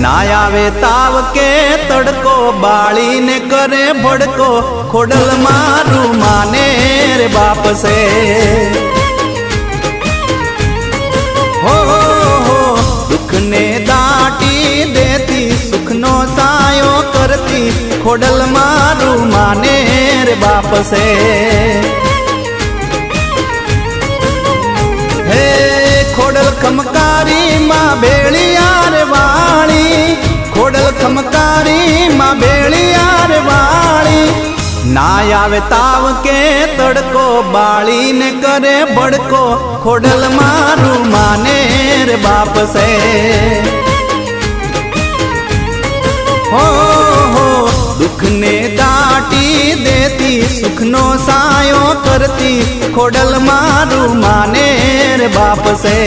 ना आवे ताव के तड़को बाली ने करे भड़को खोडल मारू माने रे बाप से हो दुख ने दाटी देती सुख नो सायो करती खोडल मारू माने रे बाप से हे खोडल खमकारी माँ भेड़ियार वाली खोडल खमकारी माँ भेड़ियार वाली ना आवे ताव के तड़को बाली ने करे भड़को खोडल मारू माने रे बाप से हो दुख ने दाटी देती सुख नो सायो करती खोडल मारू माने रे बाप से।